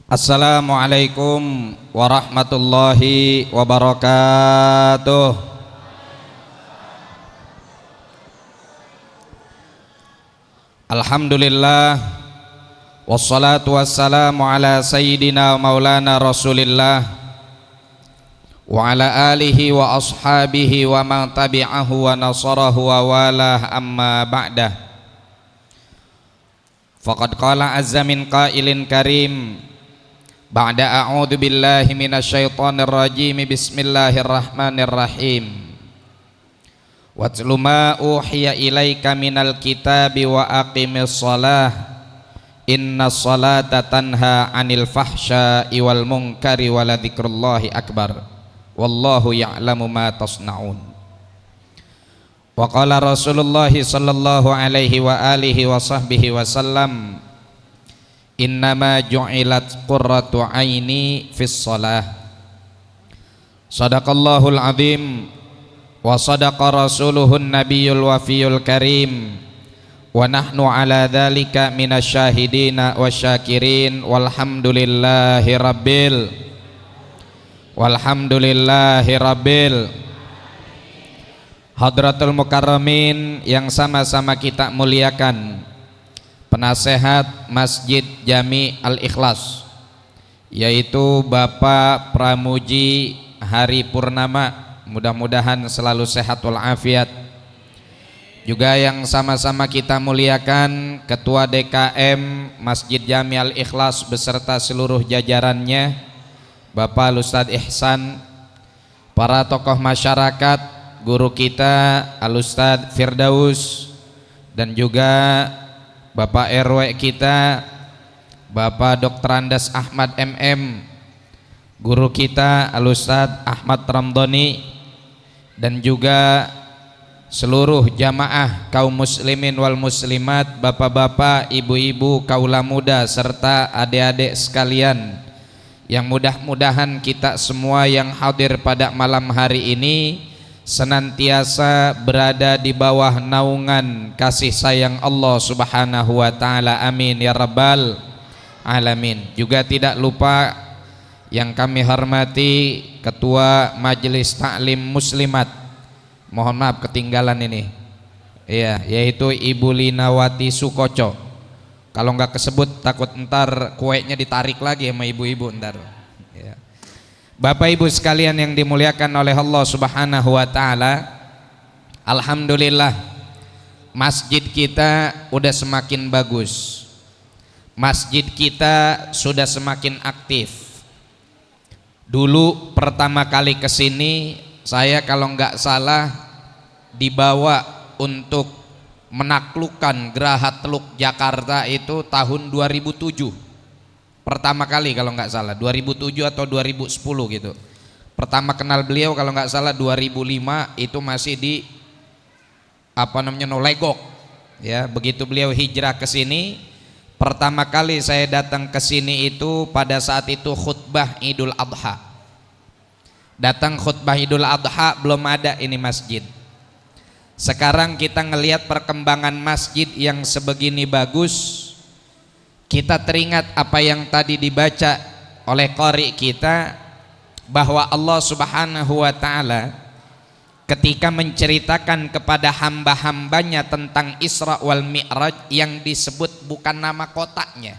Assalamualaikum warahmatullahi wabarakatuh. Alhamdulillah, wassalatu wassalamu ala sayyidina maulana rasulillah wa ala alihi wa ashabihi wa man tabi'ahu wa nasarahu wa walah, amma ba'dah. Faqad qala azza min qailin karim, ba'da a'udzu billahi minasyaitonir rajim, bismillahirrahmanirrahim. Watlu ma uhiya ilaika minal kitabi wa aqimis shalah innas salata tanha 'anil fahsya'i wal munkari wa ladzikrullahi akbar wallahu ya'lamu ma tasna'un. Wa qala Rasulullah sallallahu alaihi wa alihi wa sahbihi wasallam, innama ju'ilat qurratu aini fis shalah. Sadaqallahul azim wa sadaqa rasuluhun nabiyul wafiyul karim wa nahnu ala dhalika minasyahidina wasyakirin walhamdulillahi rabbil hadratul mukarramin yang sama-sama kita muliakan, penasehat Masjid Jami Al-Ikhlas, yaitu Bapak Pramuji Hari Purnama, mudah-mudahan selalu sehat walafiat. Juga yang sama-sama kita muliakan Ketua DKM Masjid Jami Al-Ikhlas beserta seluruh jajarannya, Bapak Ustadz Ihsan, para tokoh masyarakat, guru kita Al-Ustadz Firdaus, dan juga Bapak RW kita Bapak Dr. Andas Ahmad MM, guru kita Al-Ustadz Ahmad Ramdhani, dan juga seluruh jamaah kaum muslimin wal muslimat, bapak-bapak, ibu-ibu, kaula muda, serta adik-adik sekalian, yang mudah-mudahan kita semua yang hadir pada malam hari ini senantiasa berada di bawah naungan kasih sayang Allah Subhanahu wa ta'ala, amin ya rabbal alamin. Juga tidak lupa yang kami hormati Ketua Majelis Taklim Muslimat, mohon maaf ketinggalan ini ya, yaitu Ibu Linawati Sukoco. Kalau nggak kesebut takut ntar kuenya ditarik lagi sama ibu-ibu ntar ya. Bapak Ibu sekalian yang dimuliakan oleh Allah Subhanahu wa ta'ala, alhamdulillah masjid kita udah semakin bagus, masjid kita sudah semakin aktif. Dulu pertama kali kesini saya kalau nggak salah dibawa untuk menaklukkan Geraha Teluk Jakarta itu tahun 2007. Pertama kali kalau nggak salah 2007 atau 2010 gitu. Pertama kenal beliau kalau nggak salah 2005, itu masih di Nolegok ya. Begitu beliau hijrah ke sini, pertama kali saya datang ke sini itu pada saat itu khutbah Idul Adha. Datang khutbah Idul Adha belum ada ini masjid. Sekarang kita ngelihat perkembangan masjid yang sebegini bagus, kita teringat apa yang tadi dibaca oleh qari kita, bahwa Allah Subhanahu wa ta'ala ketika menceritakan kepada hamba-hambanya tentang Isra wal Mi'raj, yang disebut bukan nama kotanya,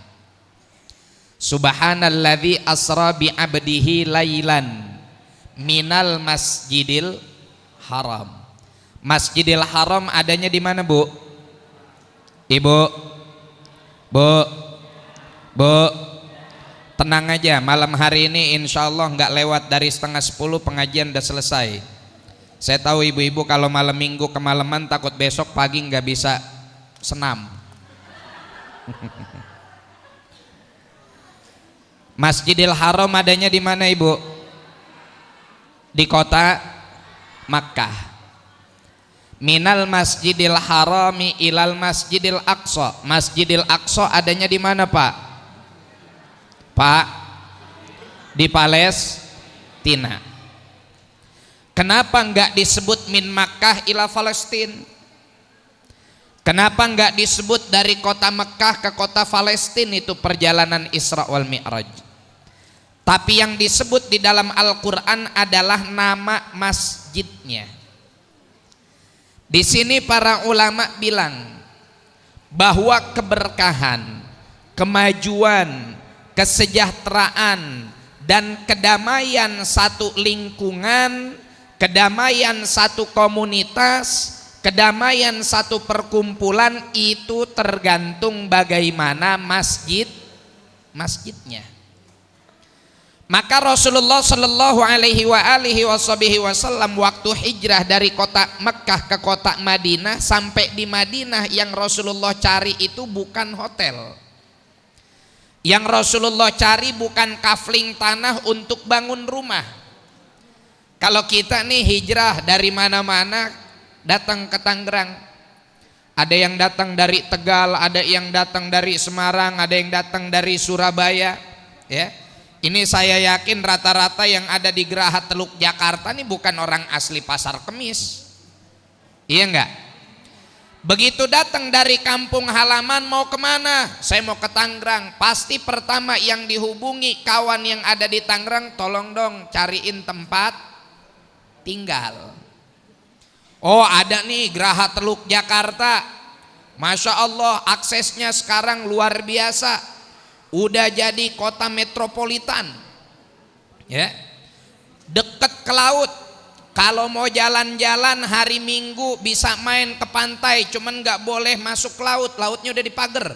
Subhanalladzi asra bi abdihi lailan minal masjidil haram. Masjidil Haram adanya di mana, Bu? Ibu, Bu, tenang aja, malam hari ini insya Allah nggak lewat dari 9:30 pengajian udah selesai. Saya tahu ibu-ibu kalau malam minggu kemalaman takut besok pagi nggak bisa senam. Masjidil Haram adanya di mana, Ibu? Di kota Makkah. Minal Masjidil Harami ilal Masjidil Aqsa. Masjidil Aqsa adanya di mana, Pak? Pak, di Palestina. Kenapa enggak disebut min Makkah ila Palestin? Kenapa enggak disebut dari kota Mekah ke kota Palestina itu perjalanan Isra wal Mi'raj? Tapi yang disebut di dalam Al-Quran adalah nama masjidnya. Di sini para ulama bilang bahwa keberkahan, kemajuan, kesejahteraan, dan kedamaian satu lingkungan, kedamaian satu komunitas, kedamaian satu perkumpulan itu tergantung bagaimana masjidnya. Maka Rasulullah Shallallahu Alaihi Wasallam waktu hijrah dari kota Mekkah ke kota Madinah, sampai di Madinah yang Rasulullah cari itu bukan hotel. Yang Rasulullah cari bukan kafling tanah untuk bangun rumah. Kalau kita nih hijrah dari mana-mana datang ke Tangerang, ada yang datang dari Tegal, ada yang datang dari Semarang, ada yang datang dari Surabaya, ya. Ini saya yakin rata-rata yang ada di Geraha Teluk Jakarta ini bukan orang asli Pasar Kemis. Iya enggak? Begitu datang dari kampung halaman mau kemana? Saya mau ke Tangerang. Pasti pertama yang dihubungi kawan yang ada di Tangerang, tolong dong cariin tempat tinggal. Oh ada nih Geraha Teluk Jakarta. Masya Allah aksesnya sekarang luar biasa. Udah jadi kota metropolitan, ya, deket ke laut. Kalau mau jalan-jalan hari Minggu bisa main ke pantai, cuman nggak boleh masuk ke laut, lautnya udah dipagar.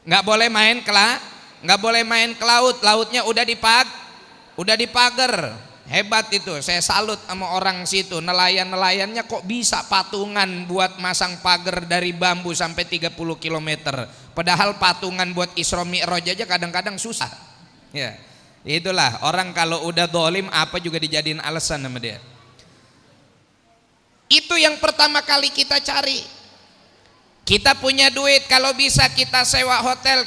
Nggak boleh main ke laut, lautnya udah dipagar. Hebat itu, saya salut sama orang situ. Nelayannya kok bisa patungan buat masang pagar dari bambu sampai 30 km. Padahal patungan buat Isra Mi'raj aja kadang-kadang susah. Ya, itulah orang kalau udah dolim apa juga dijadiin alasan sama dia. Itu yang pertama kali kita cari. Kita punya duit, kalau bisa kita sewa hotel,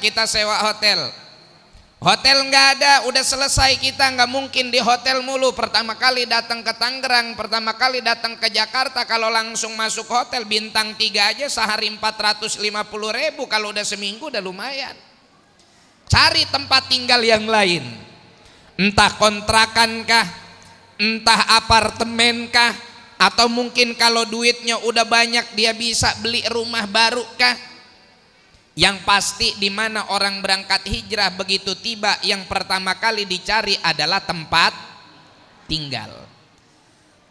Hotel nggak ada, udah selesai, kita nggak mungkin di hotel mulu. Pertama kali datang ke Tangerang, pertama kali datang ke Jakarta, kalau langsung masuk hotel bintang 3 aja sehari 450.000, kalau udah seminggu udah lumayan. Cari tempat tinggal yang lain, entah kontrakan kah, entah apartemen kah, atau mungkin kalau duitnya udah banyak dia bisa beli rumah baru kah. Yang pasti di mana orang berangkat hijrah begitu tiba, yang pertama kali dicari adalah tempat tinggal.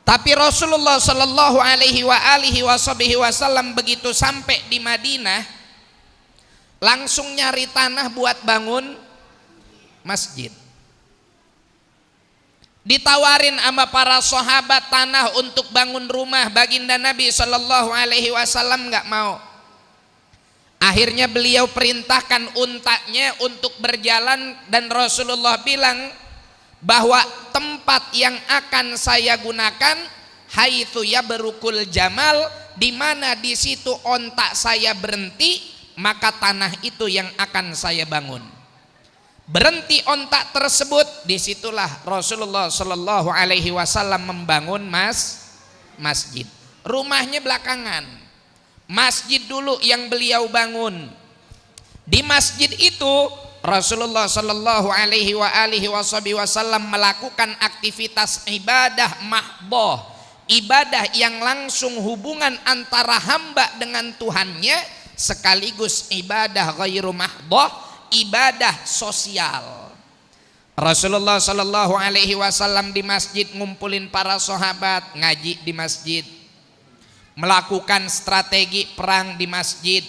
Tapi Rasulullah Shallallahu Alaihi Wasallam begitu sampai di Madinah langsung nyari tanah buat bangun masjid. Ditawarin sama para sahabat tanah untuk bangun rumah, baginda Nabi Shallallahu Alaihi Wasallam nggak mau. Akhirnya beliau perintahkan untanya untuk berjalan, dan Rasulullah bilang bahwa tempat yang akan saya gunakan haitsu yabrukul jamal, di mana di situ onta saya berhenti, maka tanah itu yang akan saya bangun. Berhenti onta tersebut, disitulah Rasulullah Shallallahu Alaihi Wasallam membangun masjid. Rumahnya belakangan. Masjid dulu yang beliau bangun. Di masjid itu Rasulullah Shallallahu Alaihi Wasallam melakukan aktivitas ibadah mahdoh, ibadah yang langsung hubungan antara hamba dengan Tuhannya, sekaligus ibadah ghairu mahdoh, ibadah sosial. Rasulullah Shallallahu Alaihi Wasallam di masjid ngumpulin para sahabat, ngaji di masjid, melakukan strategi perang di masjid,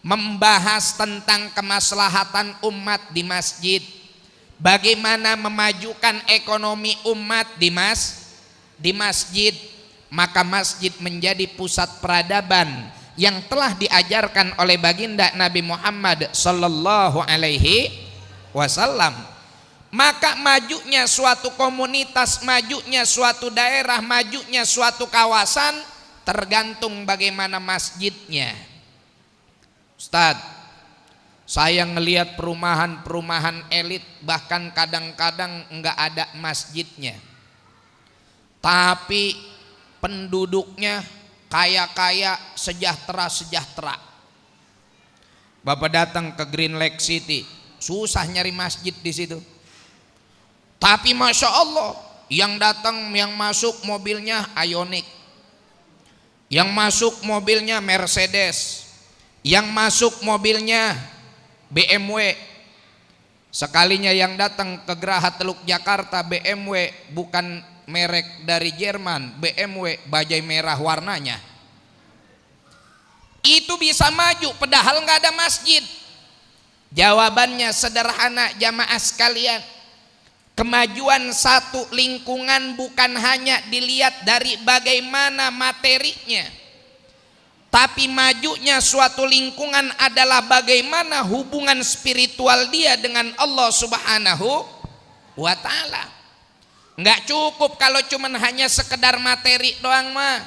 membahas tentang kemaslahatan umat di masjid, bagaimana memajukan ekonomi umat di masjid. Maka masjid menjadi pusat peradaban yang telah diajarkan oleh baginda Nabi Muhammad Sallallahu Alaihi Wasallam. Maka majunya suatu komunitas, majunya suatu daerah, majunya suatu kawasan tergantung bagaimana masjidnya. Ustadz, saya ngelihat perumahan-perumahan elit bahkan kadang-kadang enggak ada masjidnya, tapi penduduknya kaya-kaya, sejahtera-sejahtera. Bapak datang ke Green Lake City, susah nyari masjid di situ. Tapi masya Allah, yang datang, yang masuk mobilnya Ioniq, yang masuk mobilnya Mercedes, yang masuk mobilnya BMW. Sekalinya yang datang ke Geraha Teluk Jakarta BMW bukan merek dari Jerman, BMW bajai merah warnanya. Itu bisa maju padahal nggak ada masjid. Jawabannya sederhana jamaah sekalian. Kemajuan satu lingkungan bukan hanya dilihat dari bagaimana materinya, tapi majunya suatu lingkungan adalah bagaimana hubungan spiritual dia dengan Allah Subhanahu wa ta'ala. Nggak cukup kalau cuman hanya sekedar materi doang mah,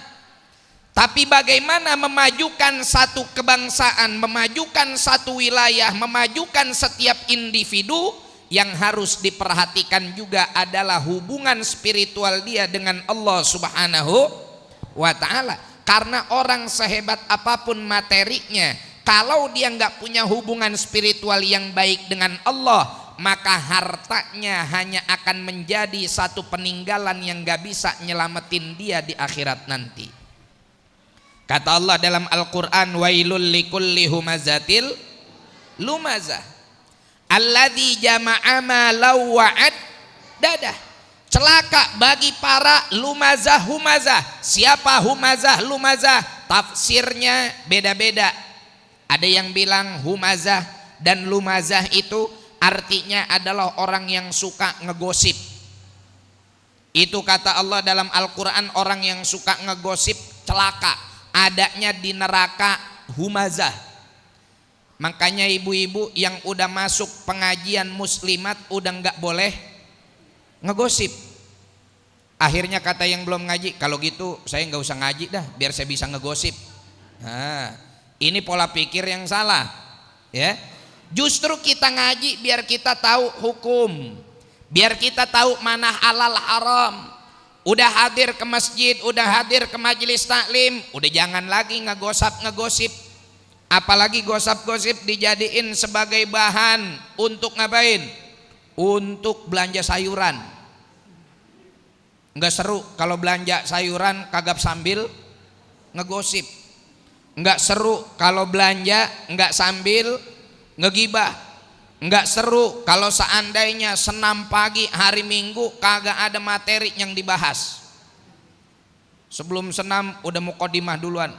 tapi bagaimana memajukan satu kebangsaan, memajukan satu wilayah, memajukan setiap individu. Yang harus diperhatikan juga adalah hubungan spiritual dia dengan Allah Subhanahu wa ta'ala. Karena orang sehebat apapun materinya, kalau dia nggak punya hubungan spiritual yang baik dengan Allah, maka hartanya hanya akan menjadi satu peninggalan yang nggak bisa nyelamatin dia di akhirat nanti. Kata Allah dalam Al-Quran, wailul likulli humazatil lumazah alladzi jama'a malau wa'ad dadah. Celaka bagi para lumazah humazah. Siapa humazah lumazah? Tafsirnya beda-beda. Ada yang bilang humazah dan lumazah itu artinya adalah orang yang suka ngegosip. Itu kata Allah dalam Al-Quran, orang yang suka ngegosip celaka. Adanya di neraka humazah. Makanya ibu-ibu yang udah masuk pengajian muslimat udah nggak boleh ngegosip. Akhirnya kata yang belum ngaji, kalau gitu saya nggak usah ngaji dah, biar saya bisa ngegosip. Nah, ini pola pikir yang salah, ya. Justru kita ngaji biar kita tahu hukum, biar kita tahu mana halal haram. Udah hadir ke masjid, udah hadir ke majelis taklim, udah jangan lagi ngegosip. Apalagi gosip-gosip dijadiin sebagai bahan untuk ngapain? Untuk belanja sayuran. Enggak seru kalau belanja sayuran kagak sambil ngegosip. Enggak seru kalau belanja enggak sambil ngegibah. Enggak seru kalau seandainya senam pagi hari Minggu kagak ada materi yang dibahas. Sebelum senam udah muqaddimah duluan.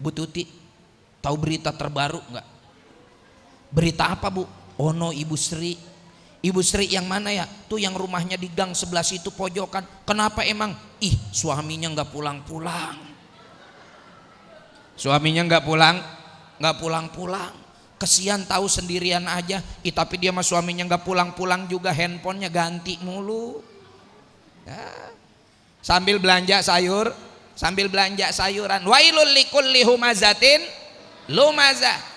Bu Tuti, tahu berita terbaru enggak? Berita apa Bu? Oh no, Ibu Sri. Ibu Sri yang mana ya? Tuh yang rumahnya di gang sebelah situ pojokan. Kenapa emang? Suaminya nggak pulang-pulang. Suaminya nggak pulang-pulang. Kesian tahu sendirian aja. Tapi dia sama suaminya nggak pulang-pulang juga, handphonenya ganti mulu. Ya. Sambil belanja sayuran. Wailul likulli humazatin lumazah.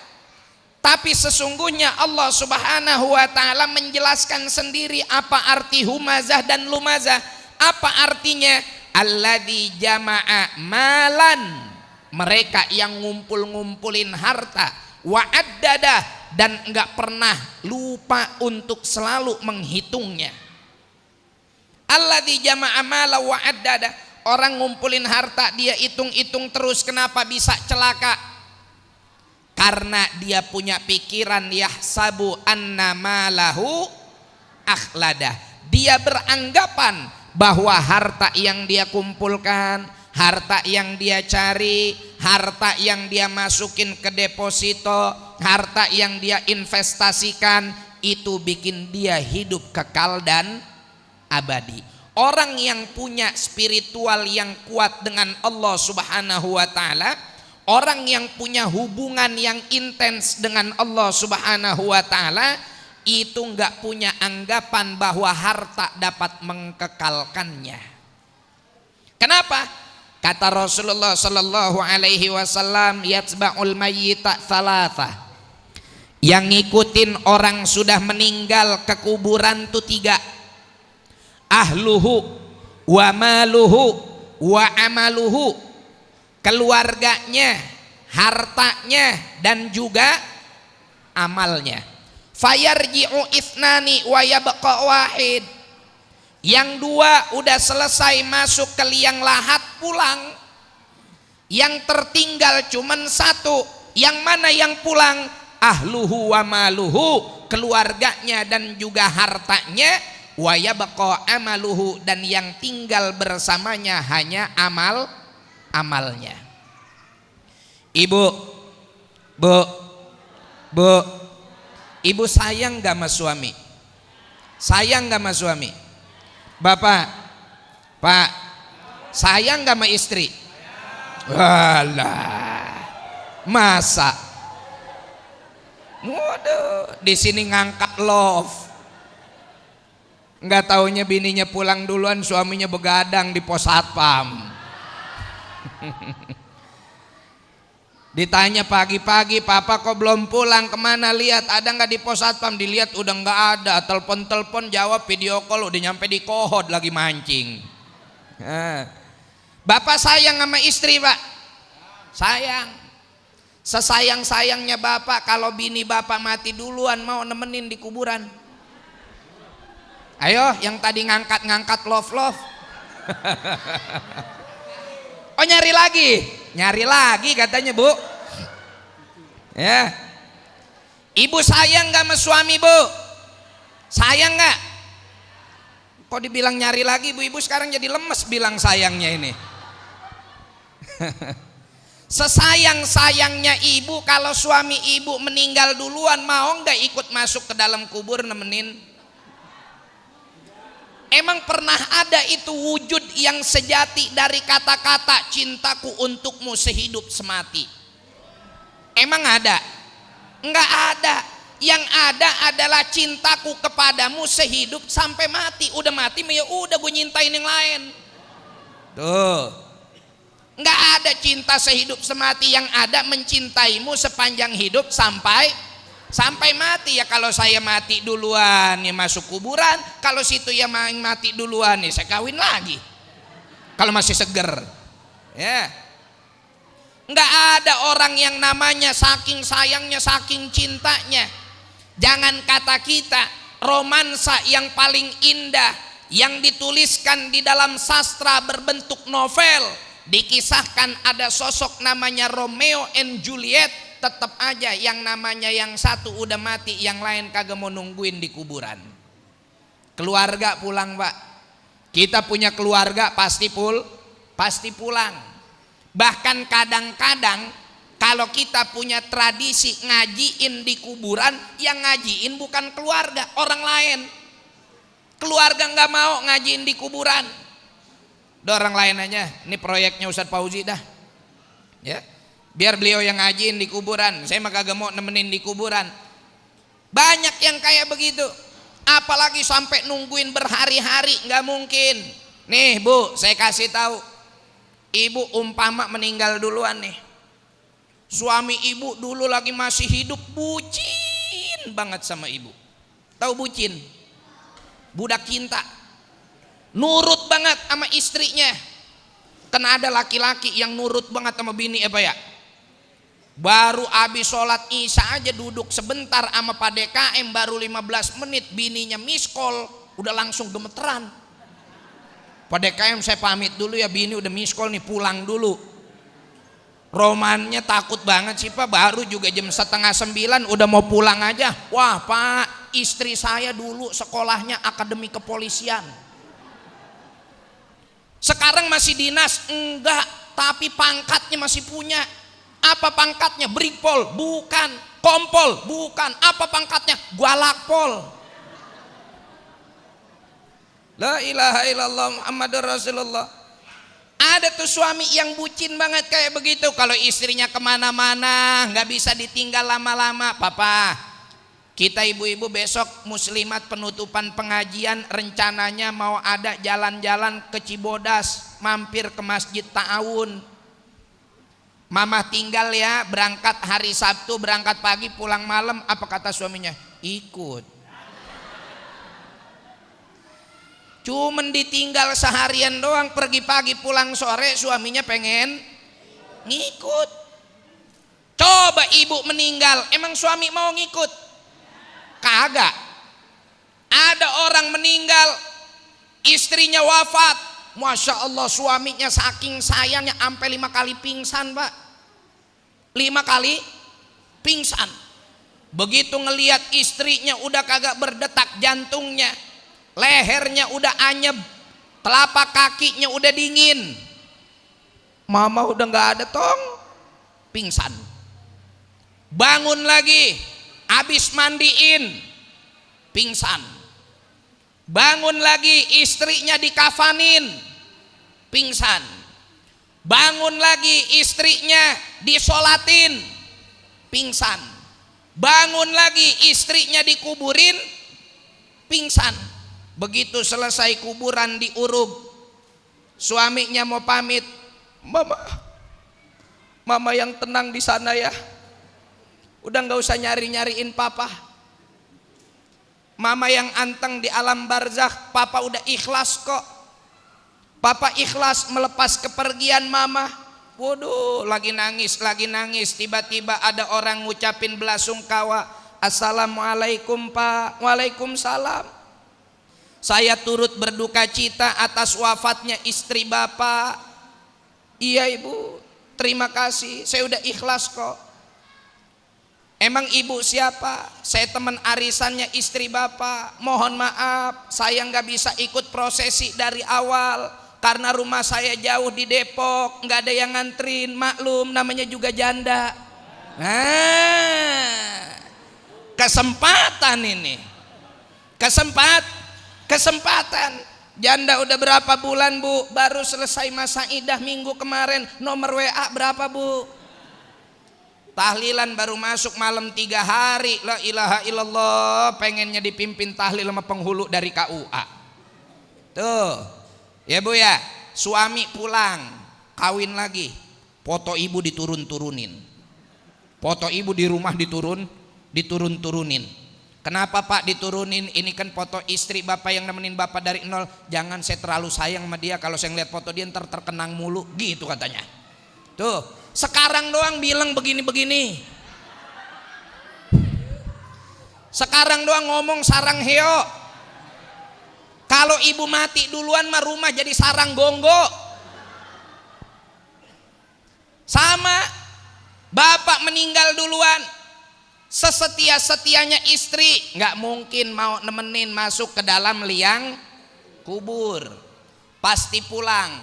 Tapi sesungguhnya Allah Subhanahu wa ta'ala menjelaskan sendiri apa arti humazah dan lumazah. Apa artinya? Alladzi jama'a malan, mereka yang ngumpul-ngumpulin harta, wa'addada, dan enggak pernah lupa untuk selalu menghitungnya. Alladzi jama'a malan wa'addada, orang ngumpulin harta dia hitung-hitung terus. Kenapa bisa celaka? Karena dia punya pikiran yahsabu anna malahu akhlada. Dia beranggapan bahwa harta yang dia kumpulkan, harta yang dia cari, harta yang dia masukin ke deposito, harta yang dia investasikan, itu bikin dia hidup kekal dan abadi. Orang yang punya spiritual yang kuat dengan Allah Subhanahu wa ta'ala, orang yang punya hubungan yang intens dengan Allah Subhanahu wa ta'ala, itu enggak punya anggapan bahwa harta dapat mengkekalkannya. Kenapa? Kata Rasulullah sallallahu alaihi wasallam, yatba'ul mayyita thalatha. Yang ngikutin orang sudah meninggal ke kuburan tuh 3. Ahluhu wa maluhu wa amaluhu. Keluarganya, hartanya, dan juga amalnya. fayarji'u ithnani wa yabqa wahid. Yang dua udah selesai masuk ke liang lahat pulang, yang tertinggal cuman satu. Yang mana yang pulang? Ahluhu wa maluhu, keluarganya dan juga hartanya. Wa yabqa amaluhu, dan yang tinggal bersamanya hanya amalnya. Ibu, ibu sayang gak sama suami? Sayang gak sama suami? Bapak, Pak, sayang gak sama istri? Walah, masa? Waduh, di sini ngangkat love. Nggak taunya bininya pulang duluan, suaminya begadang di pos satpam. Ditanya pagi-pagi, papa kok belum pulang, kemana, lihat ada nggak di pos satpam? Dilihat udah nggak ada, telepon jawab, video call udah nyampe di Kohod lagi mancing. Bapak sayang sama istri, Pak? Sayang. Sesayang-sayangnya bapak kalau bini bapak mati duluan mau nemenin di kuburan. Ayo yang tadi ngangkat love. Oh nyari lagi katanya, Bu. Ya. Ibu sayang gak sama suami, Bu? Sayang gak? Kok dibilang nyari lagi, Bu? Ibu sekarang jadi lemes bilang sayangnya ini. Sesayang-sayangnya ibu kalau suami ibu meninggal duluan, mau gak ikut masuk ke dalam kubur nemenin? Emang pernah ada itu wujud yang sejati dari kata-kata cintaku untukmu sehidup semati? Emang ada? Enggak ada. Yang ada adalah cintaku kepadamu sehidup sampai mati. Udah mati ya udah gue nyintain yang lain. Tuh. Enggak ada cinta sehidup semati, yang ada mencintaimu sepanjang hidup sampai mati. Ya kalau saya mati duluan ya masuk kuburan, kalau situ ya mati duluan ya saya kawin lagi kalau masih seger. Ya, nggak ada orang yang namanya saking sayangnya, saking cintanya. Jangan kata kita, romansa yang paling indah yang dituliskan di dalam sastra berbentuk novel, dikisahkan ada sosok namanya Romeo and Juliet. Tetap aja yang namanya yang satu udah mati, yang lain kagak mau nungguin di kuburan. Keluarga pulang, Pak. Kita punya keluarga pasti pulang. Bahkan kadang-kadang kalau kita punya tradisi ngajiin di kuburan, yang ngajiin bukan keluarga, orang lain. Keluarga nggak mau ngajiin di kuburan. Udah orang lain aja. Ini proyeknya Ustadz Fauzi dah. Ya. Biar beliau yang ngajiin di kuburan, saya mah kagak mau nemenin di kuburan. Banyak yang kayak begitu. Apalagi sampai nungguin berhari-hari, nggak mungkin. Nih Bu, saya kasih tahu. Ibu umpama meninggal duluan nih. Suami ibu dulu lagi masih hidup, bucin banget sama ibu. Tahu bucin? Budak cinta. Nurut banget sama istrinya. Kan ada laki-laki yang nurut banget sama bini apa ya? Baru habis sholat isya aja duduk sebentar sama Pak DKM, baru 15 menit bininya miss call, udah langsung gemeteran. Pak DKM saya pamit dulu ya, bini udah miss call nih, pulang dulu. Romannya takut banget sih Pak, baru juga jam 8:30 udah mau pulang aja. Wah Pak, istri saya dulu sekolahnya akademi kepolisian, sekarang masih dinas. Enggak, tapi pangkatnya masih punya. Apa pangkatnya? Brigpol? Bukan. Kompol? Bukan. Apa pangkatnya? Gualakpol. La ilaha illallah Muhammadur Rasulullah. Ada tuh suami yang bucin banget kayak begitu. Kalau istrinya kemana-mana nggak bisa ditinggal lama-lama. Papa, kita ibu-ibu besok muslimat penutupan pengajian, rencananya mau ada jalan-jalan ke Cibodas, mampir ke Masjid Ta'awun. Mama tinggal ya, berangkat hari Sabtu, berangkat pagi pulang malam. Apa kata suaminya? Ikut. Cuman ditinggal seharian doang, pergi pagi pulang sore, suaminya pengen ngikut. Coba ibu meninggal, emang suami mau ngikut? Kagak. Ada orang meninggal, istrinya wafat, Masya Allah, suaminya saking sayangnya sampai 5 kali pingsan, Pak. 5 kali pingsan. Begitu ngelihat istrinya udah kagak berdetak jantungnya, lehernya udah anyep, telapak kakinya udah dingin, mama udah nggak ada tong, pingsan. Bangun lagi, habis mandiin, pingsan. Bangun lagi, istrinya dikafanin, pingsan. Bangun lagi, istrinya disolatin, pingsan. Bangun lagi, istrinya dikuburin, pingsan. Begitu selesai kuburan diurub, suaminya mau pamit, mama yang tenang di sana ya, udah nggak usah nyariin papa. Mama yang anteng di alam barzakh, papa udah ikhlas kok. Papa ikhlas melepas kepergian mama. Waduh, lagi nangis. Tiba-tiba ada orang ngucapin belasungkawa, Assalamualaikum Pak. Waalaikumsalam. Saya turut berduka cita atas wafatnya istri Bapak. Iya Ibu, terima kasih, saya udah ikhlas kok. Emang Ibu siapa? Saya teman arisannya istri Bapak. Mohon maaf, saya nggak bisa ikut prosesi dari awal karena rumah saya jauh di Depok, nggak ada yang ngantrin. Maklum, namanya juga janda. Nah, kesempatan ini, kesempatan. Janda udah berapa bulan Bu? Baru selesai masa idah minggu kemarin. Nomor WA berapa Bu? Tahlilan baru masuk malam 3 hari. La ilaha illallah, pengennya dipimpin tahlil sama penghulu dari KUA. Tuh ya Bu ya, suami pulang kawin lagi, foto ibu diturun-turunin, foto ibu di rumah diturun-turunin. Kenapa Pak diturunin? Ini kan foto istri Bapak yang nemenin Bapak dari nol. Jangan saya terlalu sayang sama dia, kalau saya ngeliat foto dia ntar terkenang mulu, gitu katanya. Tuh, sekarang doang bilang begini-begini. Sekarang doang ngomong sarang heo. Kalau ibu mati duluan mah rumah jadi sarang gonggo. Sama, bapak meninggal duluan, sesetia-setianya istri nggak mungkin mau nemenin masuk ke dalam liang kubur. Pasti pulang,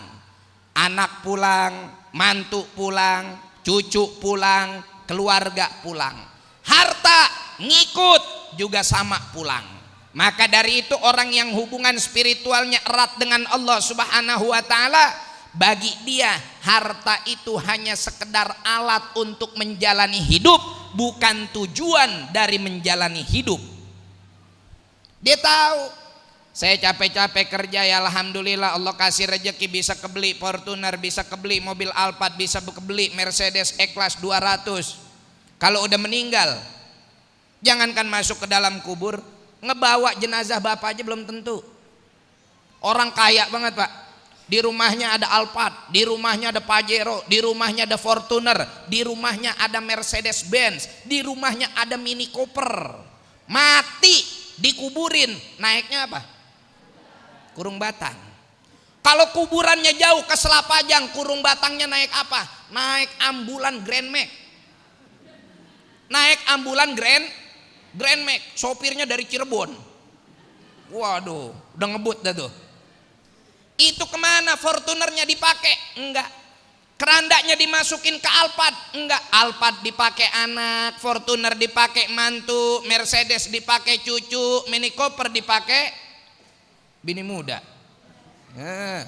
anak pulang, mantu pulang, cucu pulang, keluarga pulang, harta ngikut juga sama pulang. Maka dari itu orang yang hubungan spiritualnya erat dengan Allah Subhanahu wa taala, bagi dia harta itu hanya sekedar alat untuk menjalani hidup, bukan tujuan dari menjalani hidup. Dia tahu, saya capek-capek kerja ya alhamdulillah Allah kasih rezeki, bisa kebeli Fortuner, bisa kebeli mobil Alphard, bisa kebeli Mercedes E-Class 200. Kalau udah meninggal, jangankan masuk ke dalam kubur, ngebawa jenazah bapak aja belum tentu. Orang kaya banget Pak, di rumahnya ada Alphard, di rumahnya ada Pajero, di rumahnya ada Fortuner, di rumahnya ada Mercedes Benz, di rumahnya ada Mini Cooper. Mati dikuburin, naiknya apa? Kurung batang. Kalau kuburannya jauh ke Selapajang, kurung batangnya naik apa? Naik ambulan Grand Max. Naik ambulan Grand Max, sopirnya dari Cirebon. Waduh, udah ngebut dah tuh. Itu kemana? Fortunernya dipakai? Enggak. Kerandanya dimasukin ke Alphard? Enggak. Alphard dipakai anak, Fortuner dipakai mantu, Mercedes dipakai cucu, Mini Cooper dipakai bini muda. Nah,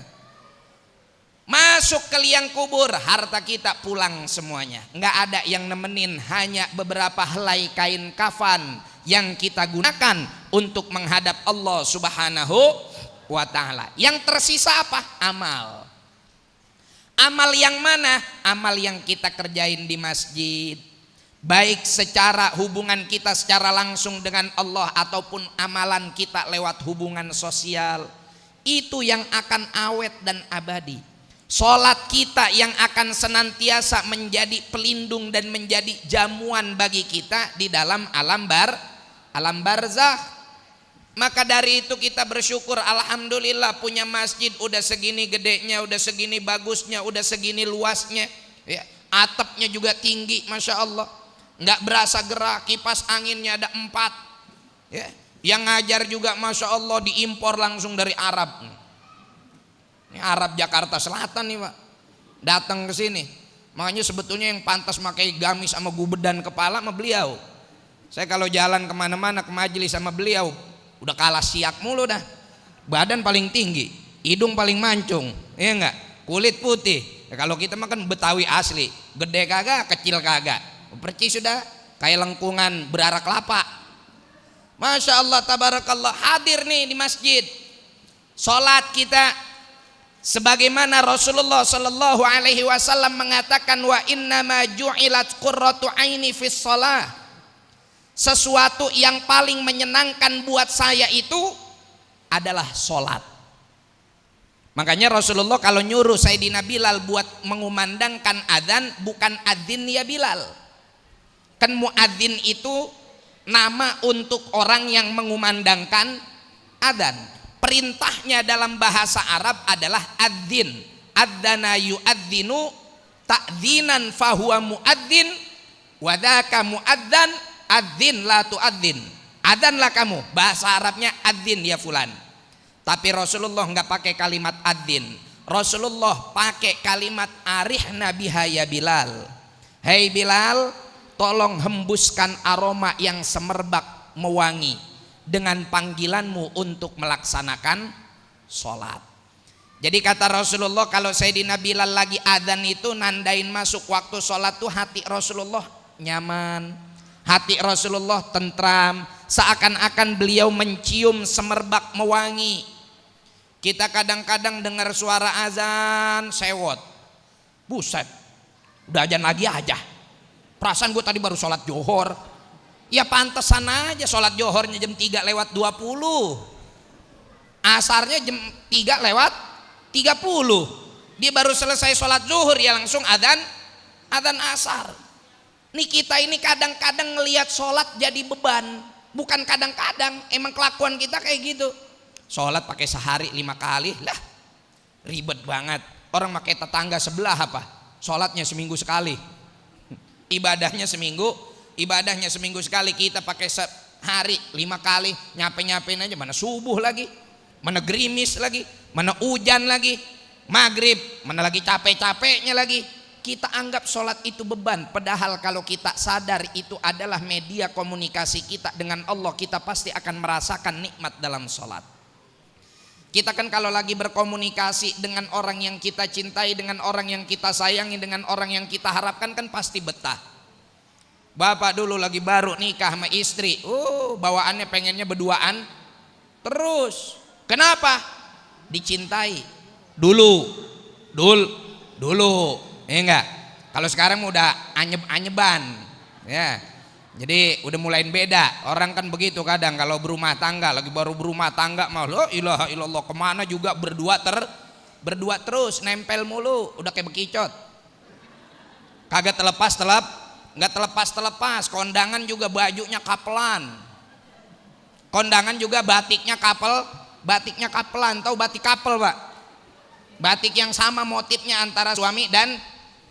masuk ke liang kubur, harta kita pulang semuanya. Enggak ada yang nemenin, hanya beberapa helai kain kafan yang kita gunakan untuk menghadap Allah Subhanahu wa ta'ala. Yang tersisa apa? Amal. Amal yang mana? Amal yang kita kerjain di masjid, baik secara hubungan kita secara langsung dengan Allah ataupun amalan kita lewat hubungan sosial. Itu yang akan awet dan abadi. Sholat kita yang akan senantiasa menjadi pelindung dan menjadi jamuan bagi kita di dalam alam alam barzah. Maka dari itu kita bersyukur, alhamdulillah punya masjid udah segini gedenya, udah segini bagusnya, udah segini luasnya ya. Atapnya juga tinggi, masya Allah, nggak berasa gerah, kipas anginnya ada 4 ya. Yang ngajar juga masya Allah diimpor langsung dari Arab. Ini Arab Jakarta Selatan nih Pak, datang ke sini. Makanya sebetulnya yang pantas pakai gamis sama gubedan kepala sama beliau. Saya kalau jalan kemana-mana ke majelis sama beliau udah kalah siak mulu dah. Badan paling tinggi, hidung paling mancung, iya enggak? Kulit putih. Ya, kalau kita makan Betawi asli, gede kagak, kecil kagak, percis sudah kayak lengkungan berarah kelapa. Masya Allah, tabarakallah, hadir nih di masjid. Salat kita sebagaimana Rasulullah Shallallahu Alaihi Wasallam mengatakan, wa inna ma ju'ilat qurratu aini fis shalah. Sesuatu yang paling menyenangkan buat saya itu adalah sholat. Makanya Rasulullah kalau nyuruh Sayyidina Bilal buat mengumandangkan adzan, bukan adzin ya Bilal. Kan muadzin itu nama untuk orang yang mengumandangkan adzan. Perintahnya dalam bahasa Arab adalah adzin. Adzana yu'adzinu ta'dzinan fahuwa muadzin wa dzaka muadzan. Adzin la tu'adzin, adzanlah kamu, bahasa Arabnya adzin ya fulan. Tapi Rasulullah nggak pakai kalimat adzin, Rasulullah pakai kalimat arihna biha ya Bilal. Hei Bilal, tolong hembuskan aroma yang semerbak mewangi dengan panggilanmu untuk melaksanakan sholat. Jadi kata Rasulullah, kalau Sayyidina Bilal lagi adzan itu nandain masuk waktu sholat tuh hati Rasulullah nyaman, hati Rasulullah tentram, seakan-akan beliau mencium semerbak mewangi. Kita kadang-kadang dengar suara azan sewot, buset, udah azan lagi aja. Perasaan gue tadi baru sholat johor. Ya pantesan aja sholat johornya jam 3:20, asarnya jam 3:30. Dia baru selesai sholat zuhur ya langsung adzan asar. Nih kita ini kadang-kadang ngelihat sholat jadi beban. Bukan kadang-kadang, emang kelakuan kita kayak gitu. Sholat pakai sehari 5 kali, lah ribet banget. Orang pakai tetangga sebelah apa? Sholatnya seminggu sekali. Ibadahnya seminggu sekali. Kita pakai sehari 5 kali, nyape-nyapein aja. Mana subuh lagi, mana gerimis lagi, mana hujan lagi, maghrib, mana lagi capek-capeknya lagi. Kita anggap sholat itu beban, padahal kalau kita sadar itu adalah media komunikasi kita dengan Allah, kita pasti akan merasakan nikmat dalam sholat. Kita kan kalau lagi berkomunikasi dengan orang yang kita cintai, dengan orang yang kita sayangi, dengan orang yang kita harapkan kan pasti betah. Bapak dulu lagi baru nikah sama istri, bawaannya pengennya berduaan terus. Kenapa? Dicintai dulu. Ya enggak, kalau sekarang udah anyeban ya, jadi udah mulai beda. Orang kan begitu kadang kalau berumah tangga, lagi baru berumah tangga mah la ilaha illallah, kemana juga berdua terus, nempel mulu, udah kayak bekicot, kagak nggak terlepas. Kondangan juga bajunya kapelan, kondangan juga batiknya kapelan. Tahu batik kapel Pak? Batik yang sama motifnya antara suami dan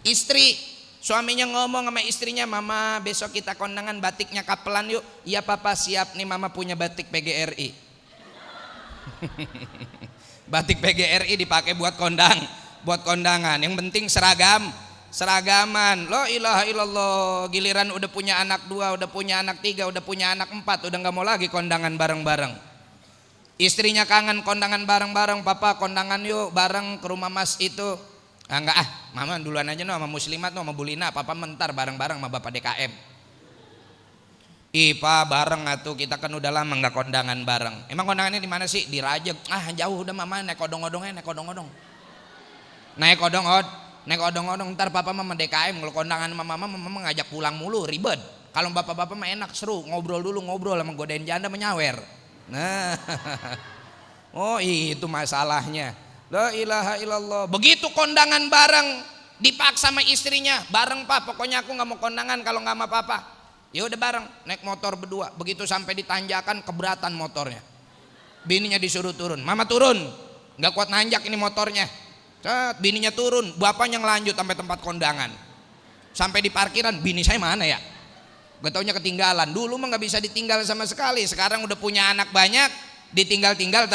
istri. Suaminya ngomong sama istrinya, mama besok kita kondangan batiknya kapelan yuk. Iya papa siap, nih mama punya batik PGRI. Batik PGRI dipakai buat kondangan. Yang penting seragaman. La ilaha illallah. Giliran udah punya anak 2, udah punya anak 3, udah punya anak 4, udah nggak mau lagi kondangan bareng-bareng. Istrinya kangen kondangan bareng-bareng, papa kondangan yuk bareng ke rumah mas itu. Enggak mama duluan aja no sama Muslimat no sama Bulina, papa mentar bareng-bareng sama bapak DKM. Pak bareng atuh, kita kan udah lama nggak kondangan bareng. Emang kondangannya di mana sih? Di Rajeg. Jauh udah mama, naik odong-odong. Naik odong-odong ntar papa mama DKM. Kalau kondangan sama mama ngajak pulang mulu, ribet. Kalau bapak-bapak mah enak, seru, ngobrol sama godain janda menyawer. Nah, itu masalahnya. La ilaha illallah. Begitu kondangan bareng, dipaksa sama istrinya, bareng pak, pokoknya aku nggak mau kondangan kalau nggak sama papa. Ya udah bareng naik motor berdua. Begitu sampai di tanjakan keberatan motornya. Bininya disuruh turun. Mama turun. Nggak kuat nanjak ini motornya. Set, bininya turun. Bapaknya ngelanjut sampai tempat kondangan. Sampai di parkiran, bini saya mana ya? Gak taunya ketinggalan. Dulu mah nggak bisa ditinggal sama sekali. Sekarang udah punya anak banyak, ditinggal-tinggal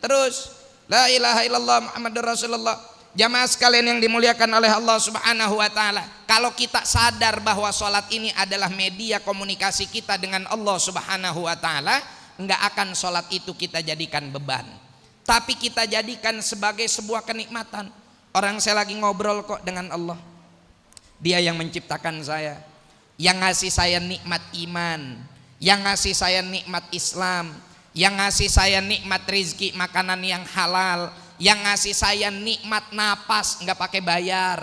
terus. La ilaha illallah Muhammadur Rasulullah. Jamaah sekalian yang dimuliakan oleh Allah Subhanahu wa taala, kalau kita sadar bahwa sholat ini adalah media komunikasi kita dengan Allah Subhanahu wa taala, enggak akan sholat itu kita jadikan beban, tapi kita jadikan sebagai sebuah kenikmatan. Orang saya lagi ngobrol kok dengan Allah. Dia yang menciptakan saya, yang ngasih saya nikmat iman, yang ngasih saya nikmat Islam, yang ngasih saya nikmat rizki makanan yang halal, yang ngasih saya nikmat napas nggak pakai bayar,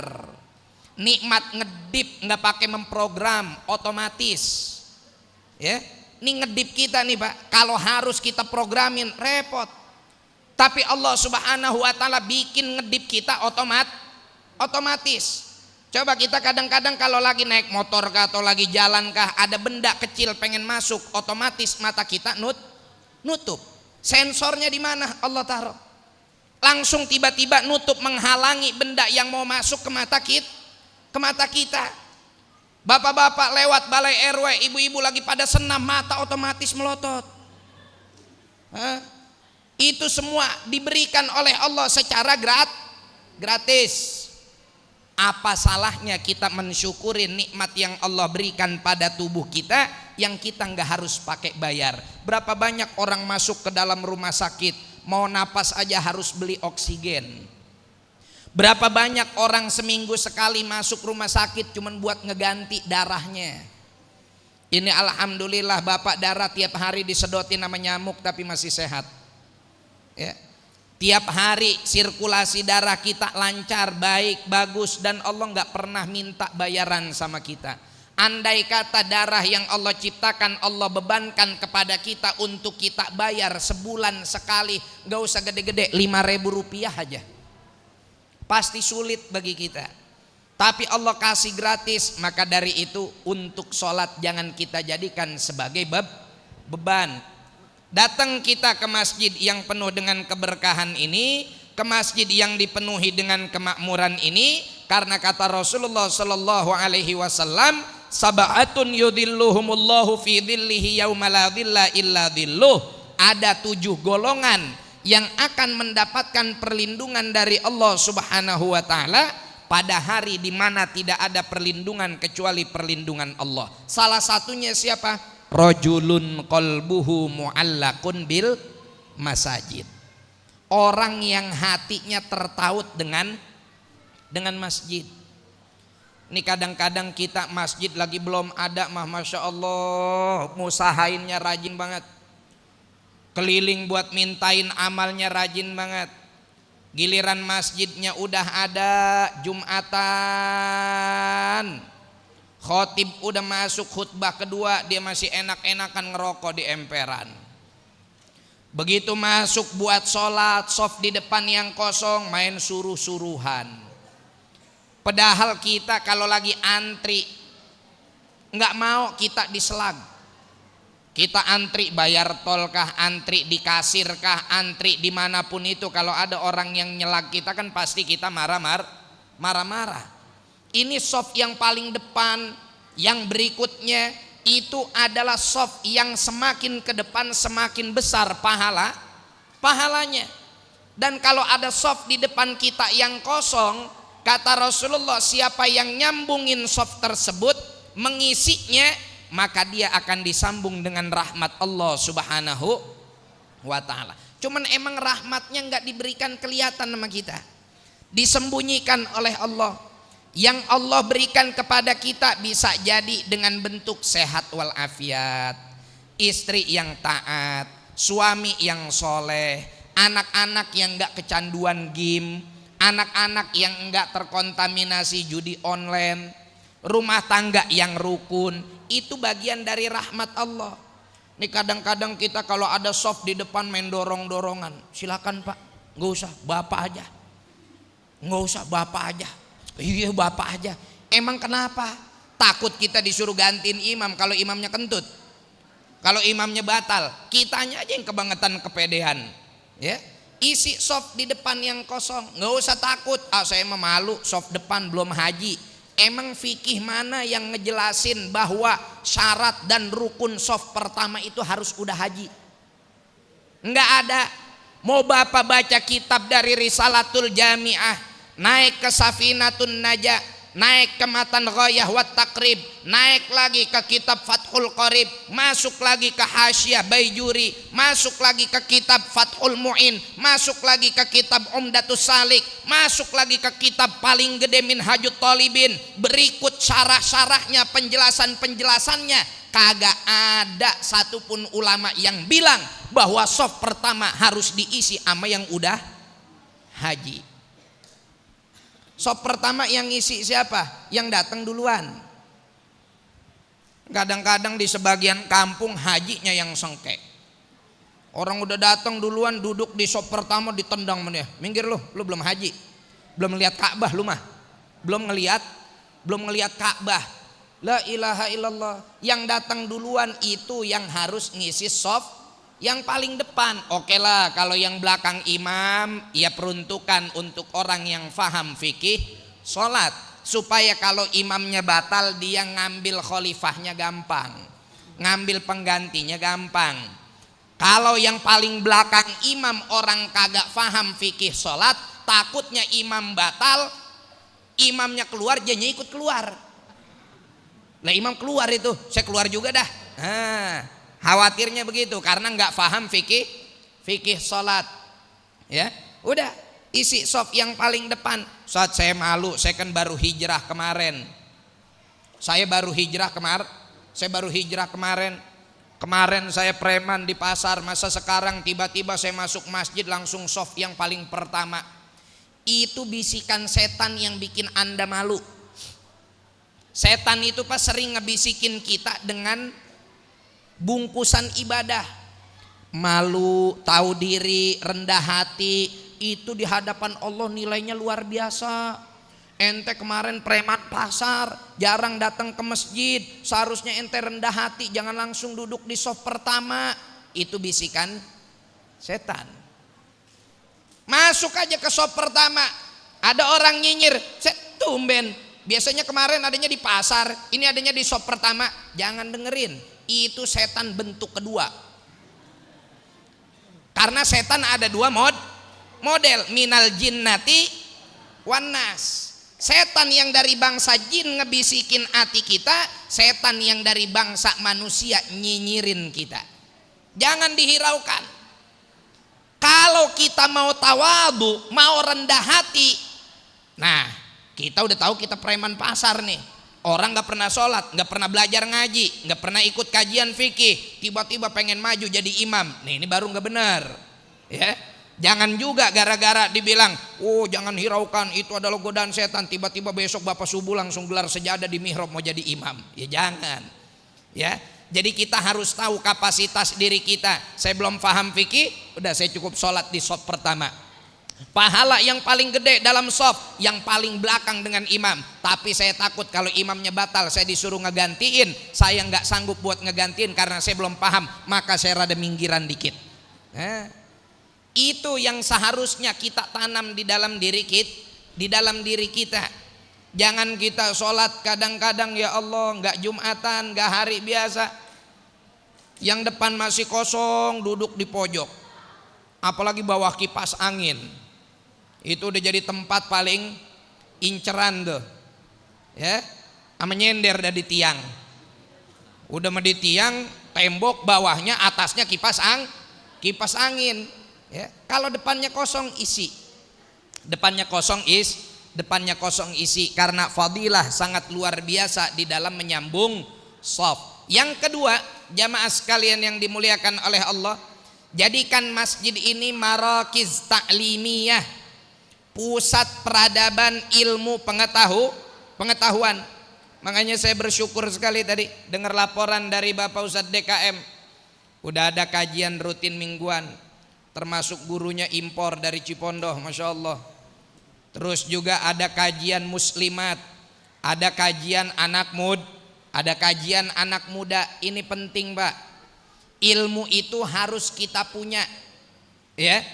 nikmat ngedip nggak pakai memprogram, otomatis. Ya, ini ngedip kita nih Pak, kalau harus kita programin repot. Tapi Allah Subhanahu wa taala bikin ngedip kita otomatis. Coba kita kadang-kadang kalau lagi naik motor kah atau lagi jalan kah, ada benda kecil pengen masuk, otomatis mata kita nutup. Sensornya di mana? Allah taruh. Langsung tiba-tiba nutup, menghalangi benda yang mau masuk ke mata kita. Bapak-bapak lewat balai RW, ibu-ibu lagi pada senam, mata otomatis melotot. Itu semua diberikan oleh Allah secara gratis. Apa salahnya kita mensyukuri nikmat yang Allah berikan pada tubuh kita, yang kita nggak harus pakai bayar. Berapa banyak orang masuk ke dalam rumah sakit, mau napas aja harus beli oksigen. Berapa banyak orang seminggu sekali masuk rumah sakit cuman buat ngeganti darahnya. Ini alhamdulillah bapak darah tiap hari disedotin sama nyamuk tapi masih sehat. Ya. Tiap hari sirkulasi darah kita lancar, baik, bagus, dan Allah nggak pernah minta bayaran sama kita. Andai kata darah yang Allah ciptakan Allah bebankan kepada kita untuk kita bayar sebulan sekali, nggak usah gede-gede, 5.000 rupiah aja, pasti sulit bagi kita. Tapi Allah kasih gratis, maka dari itu untuk sholat jangan kita jadikan sebagai beban. Datang kita ke masjid yang penuh dengan keberkahan ini, ke masjid yang dipenuhi dengan kemakmuran ini, karena kata Rasulullah sallallahu alaihi wasallam, sab'atun yudhilluhumullahu fi dhillihi yauma la dhilla illa dhilluh. Ada 7 golongan yang akan mendapatkan perlindungan dari Allah Subhanahu wa taala pada hari di mana tidak ada perlindungan kecuali perlindungan Allah. Salah satunya siapa? Rajulun qalbuhu mu'allaqun bil masajid. Orang yang hatinya tertaut dengan masjid. Ini kadang-kadang kita masjid lagi belum ada mah, masya Allah, musahainnya rajin banget. Keliling buat mintain amalnya rajin banget. Giliran masjidnya udah ada Jumatan, khotib udah masuk khutbah kedua, dia masih enak-enakan ngerokok di emperan. Begitu masuk buat sholat, soft di depan yang kosong, main suruh-suruhan. Padahal kita kalau lagi antri, nggak mau kita diselag. Kita antri bayar tol kah, antri di kasir kah, antri dimanapun itu, kalau ada orang yang nyelag kita kan pasti kita marah-marah. Ini soft yang paling depan. Yang berikutnya itu adalah soft yang semakin ke depan semakin besar pahalanya. Dan kalau ada soft di depan kita yang kosong, kata Rasulullah, siapa yang nyambungin soft tersebut, mengisinya, maka dia akan disambung dengan rahmat Allah Subhanahu wa taala. Cuman emang rahmatnya nggak diberikan kelihatan sama kita, disembunyikan oleh Allah. Yang Allah berikan kepada kita bisa jadi dengan bentuk sehat walafiat, istri yang taat, suami yang soleh, anak-anak yang enggak kecanduan game, anak-anak yang enggak terkontaminasi judi online, rumah tangga yang rukun. Itu bagian dari rahmat Allah. Ini kadang-kadang kita kalau ada soft di depan main dorong-dorongan, silakan Pak, nggak usah, Bapak aja, nggak usah, Bapak aja. Iya Bapak aja. Emang kenapa? Takut kita disuruh gantiin imam kalau imamnya kentut, kalau imamnya batal. Kitanya aja yang kebangetan kepedean, ya. Isi soft di depan yang kosong, nggak usah takut. Saya mah malu soft depan belum haji. Emang fikih mana yang ngejelasin bahwa syarat dan rukun soft pertama itu harus udah haji? Nggak ada. Mau bapak baca kitab dari Risalatul Jami'ah, naik ke Safinatun Najah, naik ke Matan Ghayah wa Taqrib, naik lagi ke kitab Fathul Qarib, masuk lagi ke Hasyiah Baijuri, masuk lagi ke kitab Fathul Mu'in, masuk lagi ke kitab Umdatus Salik, masuk lagi ke kitab paling gede Minhajut Thalibin, berikut syarah-syarahnya, penjelasan-penjelasannya. Kagak ada satupun ulama yang bilang bahwa soft pertama harus diisi sama yang udah haji. Soft pertama yang isi siapa? Yang datang duluan. Kadang-kadang di sebagian kampung hajinya yang sengke. Orang udah datang duluan, duduk di soft pertama, ditendang dia. Minggir lu belum haji. Belum ngelihat Ka'bah lu mah. Belum ngelihat Ka'bah. La ilaha illallah. Yang datang duluan itu yang harus ngisi soft yang paling depan. Oke lah, kalau yang belakang imam ya peruntukan untuk orang yang faham fikih sholat, supaya kalau imamnya batal dia ngambil khalifahnya gampang, ngambil penggantinya gampang. Kalau yang paling belakang imam orang kagak faham fikih sholat, takutnya imam batal, imamnya keluar, jadinya ikut keluar. Nah imam keluar itu, saya keluar juga dah. Khawatirnya begitu karena nggak paham fikih sholat. Ya, udah isi soft yang paling depan. Saat saya malu, saya kan baru hijrah kemarin. Kemarin saya preman di pasar, masa sekarang tiba-tiba saya masuk masjid langsung soft yang paling pertama. Itu bisikan setan yang bikin Anda malu. Setan itu pas sering ngebisikin kita dengan bungkusan ibadah. Malu, tahu diri, rendah hati, itu di hadapan Allah nilainya luar biasa. Ente kemarin preman pasar, jarang datang ke masjid, seharusnya ente rendah hati, jangan langsung duduk di soft pertama. Itu bisikan setan. Masuk aja ke soft pertama, ada orang nyinyir, tumben. Biasanya kemarin adanya di pasar, ini adanya di soft pertama. Jangan dengerin, itu setan bentuk kedua. Karena setan ada dua model, minal jinnati wan nas. Setan yang dari bangsa jin ngebisikin hati kita, setan yang dari bangsa manusia nyinyirin kita. Jangan dihiraukan. Kalau kita mau tawadu, mau rendah hati, nah kita udah tahu kita preman pasar nih. Orang gak pernah sholat, gak pernah belajar ngaji, gak pernah ikut kajian fikih, tiba-tiba pengen maju jadi imam. Nih ini baru gak benar. Ya, jangan juga gara-gara dibilang, oh jangan hiraukan, itu adalah godaan setan. Tiba-tiba besok bapak subuh langsung gelar sejadah di mihrab mau jadi imam. Ya jangan. Ya, jadi kita harus tahu kapasitas diri kita. Saya belum paham fikih, udah saya cukup sholat di soft pertama. Pahala yang paling gede dalam soft yang paling belakang dengan imam. Tapi saya takut kalau imamnya batal, saya disuruh ngegantiin, saya nggak sanggup buat ngegantiin karena saya belum paham, maka saya rada minggiran dikit. Itu yang seharusnya kita tanam di dalam diri kita. Jangan kita sholat kadang-kadang ya Allah nggak Jumatan, nggak hari biasa, yang depan masih kosong, duduk di pojok, apalagi bawah kipas angin. Itu udah jadi tempat paling inceran tuh, ya, sama nyender dari tiang. Udah di tiang, tembok bawahnya, atasnya kipas angin. Ya, kalau depannya kosong isi, depannya kosong isi, karena fadilah sangat luar biasa di dalam menyambung shaf. Yang kedua, jamaah sekalian yang dimuliakan oleh Allah, jadikan masjid ini marakiz ta'limiyah, pusat peradaban ilmu pengetahuan. Makanya saya bersyukur sekali tadi dengar laporan dari Bapak Ustadz DKM, udah ada kajian rutin mingguan, termasuk gurunya impor dari Cipondoh, Masya Allah. Terus juga ada kajian muslimat, ada kajian ada kajian anak muda. Ini penting, Pak. Ilmu itu harus kita punya, ya.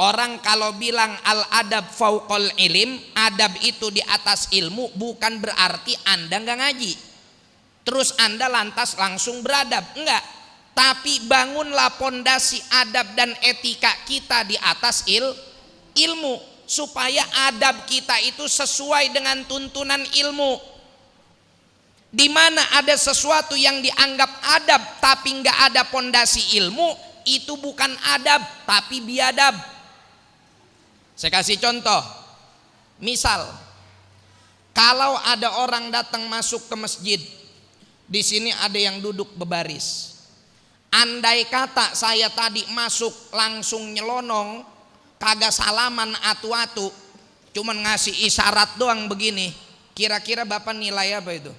Orang kalau bilang al adab fauqal ilim, adab itu di atas ilmu, bukan berarti Anda nggak ngaji terus Anda lantas langsung beradab, enggak. Tapi bangunlah pondasi adab dan etika kita di atas ilmu, supaya adab kita itu sesuai dengan tuntunan ilmu. Di mana ada sesuatu yang dianggap adab tapi nggak ada pondasi ilmu, itu bukan adab tapi biadab. Saya kasih contoh, misal kalau ada orang datang masuk ke masjid, di sini ada yang duduk berbaris. Andai kata saya tadi masuk langsung nyelonong, kagak salaman atu-atu, cuman ngasih isyarat doang begini, kira-kira Bapak nilai apa itu?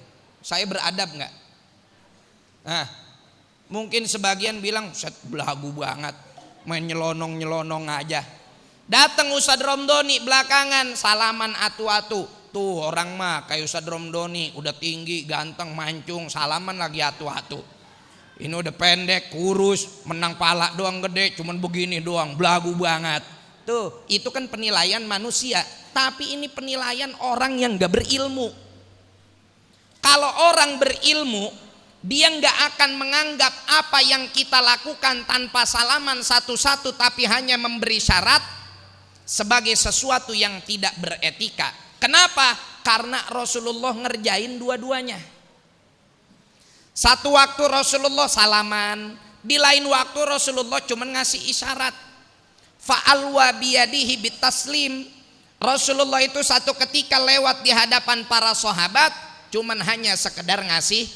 Saya beradab nggak? Nah, mungkin sebagian bilang set belagu banget, main nyelonong aja. Datang Ustadz Romdoni belakangan salaman atu-atu. Tuh orang mah kayak Ustadz Romdoni, udah tinggi, ganteng, mancung, salaman lagi atu-atu. Ini udah pendek, kurus, menang pala doang gede, cuman begini doang, belagu banget. Tuh, itu kan penilaian manusia. Tapi ini penilaian orang yang gak berilmu. Kalau orang berilmu, dia gak akan menganggap apa yang kita lakukan tanpa salaman satu-satu, tapi hanya memberi syarat sebagai sesuatu yang tidak beretika. Kenapa? Karena Rasulullah ngerjain dua-duanya. Satu waktu Rasulullah salaman, di lain waktu Rasulullah cuma ngasih isyarat. Fa'alwa biyadihi bitaslim. Rasulullah itu satu ketika lewat di hadapan para sahabat, cuman hanya sekedar ngasih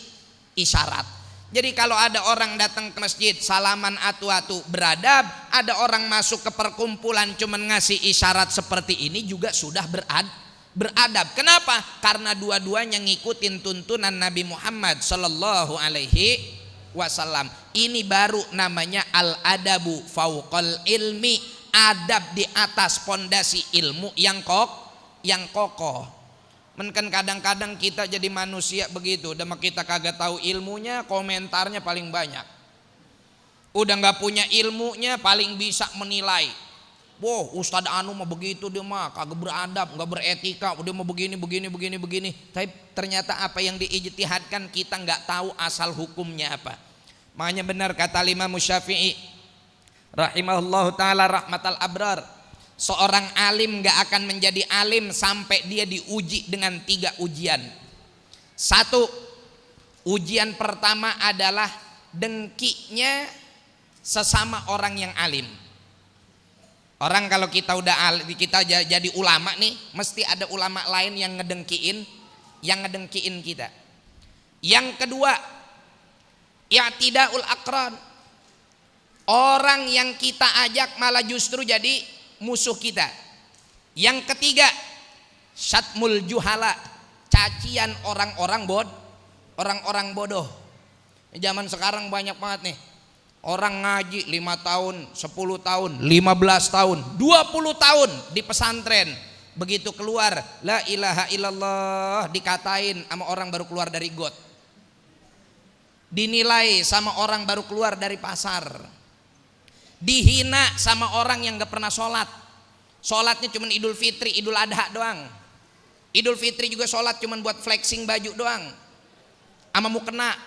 isyarat. Jadi kalau ada orang datang ke masjid salaman atu-atu beradab, ada orang masuk ke perkumpulan cuman ngasih isyarat seperti ini juga sudah beradab. Kenapa? Karena dua-duanya ngikutin tuntunan Nabi Muhammad sallallahu alaihi wasallam. Ini baru namanya al-adabu fauqal ilmi, adab di atas pondasi ilmu yang kokoh. Kan kadang-kadang kita jadi manusia begitu, udah kita kagak tahu ilmunya, komentarnya paling banyak. Udah nggak punya ilmunya, paling bisa menilai. Wow, Ustadz Anu mah begitu, dia mah kagak beradab, nggak beretika, udah mau begini. Tapi ternyata apa yang diijtihadkan kita nggak tahu asal hukumnya apa. Makanya benar kata Imam Syafi'i rahimahullahu taala rahmatal abrar, seorang alim gak akan menjadi alim sampai dia diuji dengan 3 ujian. 1, ujian pertama adalah dengkinya sesama orang yang alim. Orang kalau kita jadi ulama nih, mesti ada ulama lain yang ngedengkiin kita. Yang kedua, i'tidaul aqran. Orang yang kita ajak malah justru jadi musuh kita. Yang ketiga, syatmul juhala, cacian orang-orang bodoh. Zaman sekarang banyak banget nih orang ngaji 5 tahun, 10 tahun, 15 tahun, 20 tahun di pesantren. Begitu keluar la ilaha illallah dikatain sama orang baru keluar dari got. Dinilai sama orang baru keluar dari pasar. Dihina sama orang yang gak pernah sholat. Sholatnya cuma Idul Fitri, Idul Adha doang. Idul Fitri juga sholat cuma buat flexing baju doang sama mukena.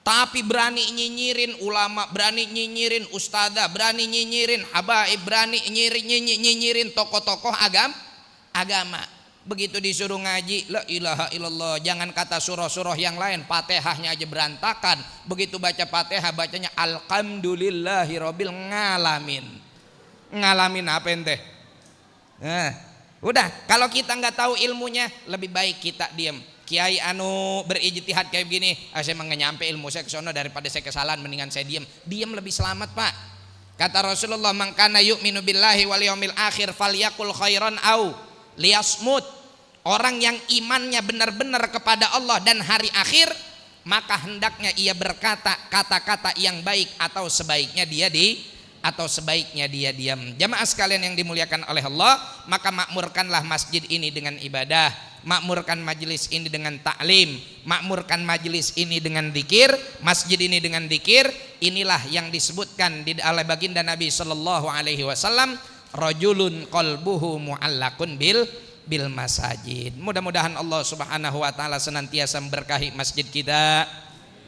Tapi berani nyinyirin ulama, berani nyinyirin ustadzah, berani nyinyirin habaib, berani nyinyirin tokoh-tokoh agama. Begitu disuruh ngaji la ilaha illallah, jangan kata surah-surah yang lain, Fatihahnya aja berantakan. Begitu baca Fatihah bacanya alhamdulillahi rabbil ngalamin. Ngalamin apa ente? Nah, udah kalau kita nggak tahu ilmunya lebih baik kita diam. Kiai anu berijtihad kayak begini, saya mah nggak nyampe ilmu saya ke sono, daripada saya kesalahan mendingan saya diam lebih selamat, Pak. Kata Rasulullah, man kana yu'minu billahi wal yaumil akhir falyakul khairan au liyasmut. Orang yang imannya benar-benar kepada Allah dan hari akhir, maka hendaknya ia berkata kata-kata yang baik atau sebaiknya dia diam. Jamaah sekalian yang dimuliakan oleh Allah, maka makmurkanlah masjid ini dengan ibadah. makmurkan majelis ini dengan taklim, makmurkan majelis ini dengan zikir, masjid ini dengan zikir. Inilah yang disebutkan oleh baginda Nabi sallallahu alaihi wasallam, rajulun qalbuhu mu'allaqun bil masajid. Mudah-mudahan Allah Subhanahu wa taala senantiasa memberkahi masjid kita.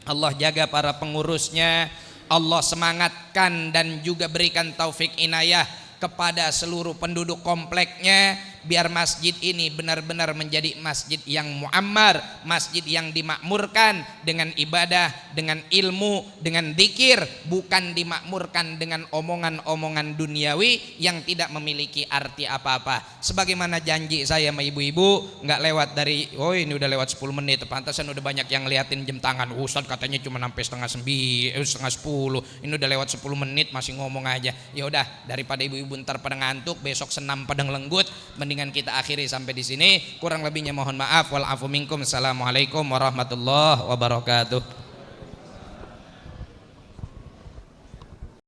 Allah jaga para pengurusnya, Allah semangatkan dan juga berikan taufik inayah kepada seluruh penduduk kompleknya, biar masjid ini benar-benar menjadi masjid yang muammar, masjid yang dimakmurkan dengan ibadah, dengan ilmu, dengan zikir, bukan dimakmurkan dengan omongan-omongan duniawi yang tidak memiliki arti apa-apa. Sebagaimana janji saya sama ibu-ibu, nggak lewat dari, oh ini udah lewat 10 menit, pantasan udah banyak yang ngeliatin jam tangan, Ustadz katanya cuma sampai setengah 10, ini udah lewat 10 menit masih ngomong aja. Ya udah, daripada ibu-ibu ntar pada ngantuk, besok senam padang lenggut, mendingan kita akhiri sampai di sini. Kurang lebihnya mohon maaf. Wal afu minkum. Assalamualaikum warahmatullahi wabarakatuh.